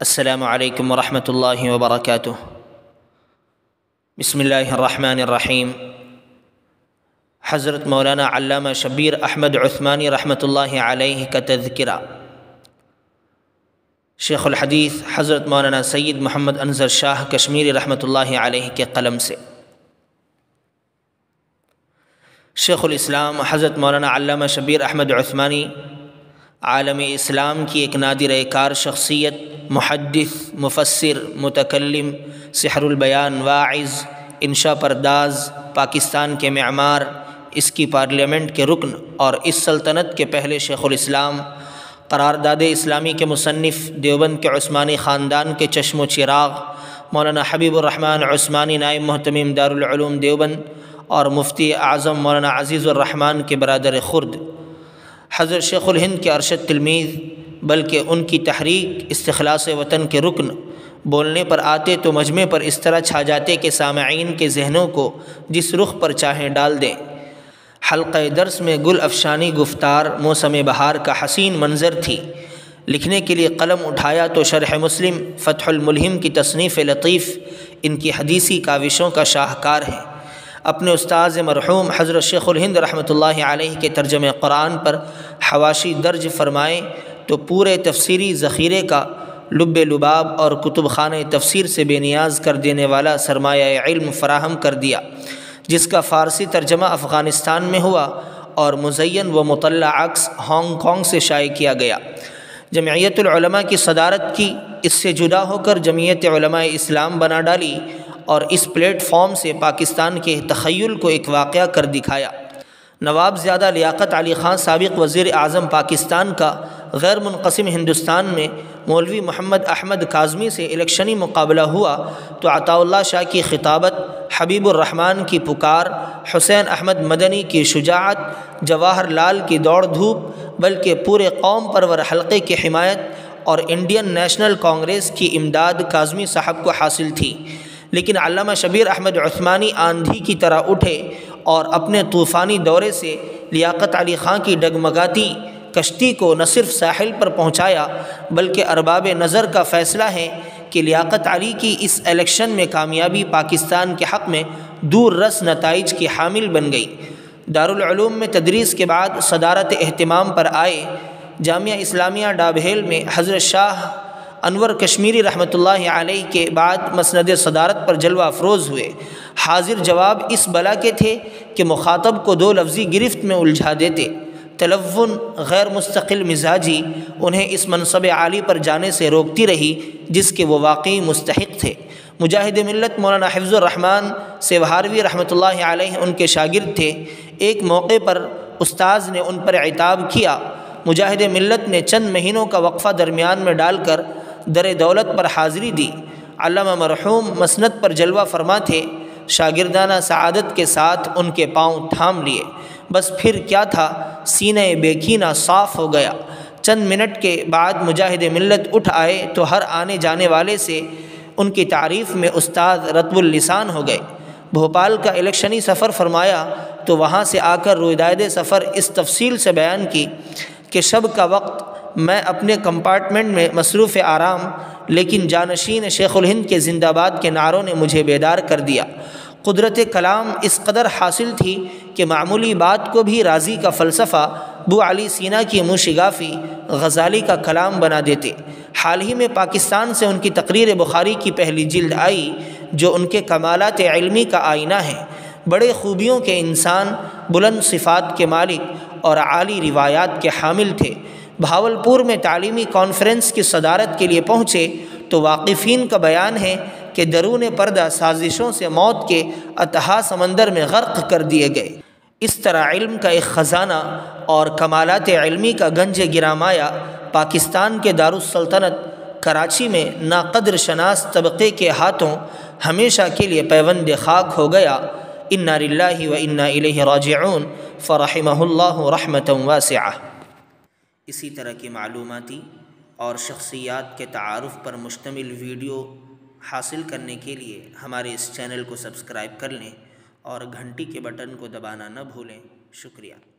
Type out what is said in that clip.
السلام علیکم ورحمۃ اللہ وبرکاتہ۔ بسم اللہ الرحمن الرحیم۔ حضرت مولانا علامہ شبیر احمد عثمانی رحمۃ اللہ علیہ کا تذکرہ۔ شیخ الحدیث حضرت مولانا سید محمد انظر شاہ کشمیری رحمۃ اللہ علیہ کے قلم سے۔ شیخ الاسلام حضرت مولانا علامہ شبیر احمد عثمانی عالم اسلام کی ایک نادر کار شخصیت، محدث، مفسر، متکلم، سحر البیان، واعظ، انشا پرداز، پاکستان کے معمار، اس کی پارلیمنٹ کے رکن اور اس سلطنت کے پہلے شیخ الاسلام، قرارداد اسلامی کے مصنف، دیوبند کے عثمانی خاندان کے چشم و چراغ، مولانا حبیب الرحمن عثمانی نائب محتمم دارالعلوم دیوبند اور مفتی اعظم مولانا عزیز الرحمن کے برادر خرد، حضرت شیخ الہند کے ارشد تلمیذ، بلکہ ان کی تحریک استخلاص وطن کے رکن، بولنے پر آتے تو مجمع پر اس طرح چھا جاتے کہ سامعین کے ذہنوں کو جس رخ پر چاہیں ڈال دیں۔ حلقہ درس میں گل افشانی گفتار موسم بہار کا حسین منظر تھی۔ لکھنے کے لیے قلم اٹھایا تو شرح مسلم فتح الملہم کی تصنیف لطیف ان کی حدیثی کاوشوں کا شاہکار ہے۔ اپنے استاذ مرحوم حضرت شیخ الہند رحمۃ اللہ علیہ کے ترجمہ قرآن پر حواشی درج فرمائیں تو پورے تفسیری ذخیرے کا لب لباب اور کتب خانہ تفسیر سے بے نیاز کر دینے والا سرمایہ علم فراہم کر دیا، جس کا فارسی ترجمہ افغانستان میں ہوا اور مزین و مطلع عکس ہانگ کانگ سے شائع کیا گیا۔ جمعیت العلماء کی صدارت کی، اس سے جدا ہو کر جمعیت علماء اسلام بنا ڈالی اور اس پلیٹ فارم سے پاکستان کے تخیل کو ایک واقعہ کر دکھایا۔ نواب زیادہ لیاقت علی خان سابق وزیر اعظم پاکستان کا غیر منقسم ہندوستان میں مولوی محمد احمد کاظمی سے الیکشنی مقابلہ ہوا تو عطاء اللہ شاہ کی خطابت، حبیب الرحمن کی پکار، حسین احمد مدنی کی شجاعت، جواہر لال کی دوڑ دھوپ، بلکہ پورے قوم پرور حلقے کی حمایت اور انڈین نیشنل کانگریس کی امداد کاظمی صاحب کو حاصل تھی۔ لیکن علامہ شبیر احمد عثمانی آندھی کی طرح اٹھے اور اپنے طوفانی دورے سے لیاقت علی خان کی ڈگمگاتی کشتی کو نہ صرف ساحل پر پہنچایا، بلکہ ارباب نظر کا فیصلہ ہے کہ لیاقت علی کی اس الیکشن میں کامیابی پاکستان کے حق میں دور رس نتائج کی حامل بن گئی۔ دارالعلوم میں تدریس کے بعد صدارت اہتمام پر آئے۔ جامعہ اسلامیہ ڈابھیل میں حضرت شاہ انور کشمیری رحمۃ اللہ علیہ کے بعد مسند صدارت پر جلوہ افروز ہوئے۔ حاضر جواب اس بلا کے تھے کہ مخاطب کو دو لفظی گرفت میں الجھا دیتے۔ تلون غیر مستقل مزاجی انہیں اس منصب عالی پر جانے سے روکتی رہی جس کے وہ واقعی مستحق تھے۔ مجاہد ملت مولانا حفظ الرحمن سیوہاروی رحمۃ اللہ علیہ ان کے شاگرد تھے۔ ایک موقع پر استاذ نے ان پر عتاب کیا۔ مجاہد ملت نے چند مہینوں کا وقفہ درمیان میں ڈال کر در دولت پر حاضری دی۔ علامہ مرحوم مسند پر جلوہ فرما تھے، شاگردانہ سعادت کے ساتھ ان کے پاؤں تھام لیے۔ بس پھر کیا تھا، سینہ بیکینہ صاف ہو گیا۔ چند منٹ کے بعد مجاہد ملت اٹھ آئے تو ہر آنے جانے والے سے ان کی تعریف میں استاد رطب اللسان ہو گئے۔ بھوپال کا الیکشنی سفر فرمایا تو وہاں سے آ کر رویداد سفر اس تفصیل سے بیان کی کہ شب کا وقت میں اپنے کمپارٹمنٹ میں مصروف آرام، لیکن جانشین شیخ الہند کے زندہ باد کے نعروں نے مجھے بیدار کر دیا۔ قدرت کلام اس قدر حاصل تھی کہ معمولی بات کو بھی راضی کا فلسفہ بو علی سینا کی موشگافی غزالی کا کلام بنا دیتے۔ حال ہی میں پاکستان سے ان کی تقریر بخاری کی پہلی جلد آئی جو ان کے کمالات علمی کا آئینہ ہے۔ بڑے خوبیوں کے انسان، بلند صفات کے مالک اور عالی روایات کے حامل تھے۔ بھاولپور میں تعلیمی کانفرنس کی صدارت کے لیے پہنچے تو واقفین کا بیان ہے کہ درون پردہ سازشوں سے موت کے اتہا سمندر میں غرق کر دیے گئے۔ اس طرح علم کا ایک خزانہ اور کمالات علمی کا گنج گرامایا پاکستان کے دارالسلطنت کراچی میں ناقدر شناس طبقے کے ہاتھوں ہمیشہ کے لیے پیوند خاک ہو گیا۔ انا للہ و انا الیہ راجعون، فرحمہ اللہ رحمۃ واسعہ۔ اسی طرح کی معلوماتی اور شخصیات کے تعارف پر مشتمل ویڈیو حاصل کرنے کے لیے ہمارے اس چینل کو سبسکرائب کر لیں اور گھنٹی کے بٹن کو دبانا نہ بھولیں۔ شکریہ۔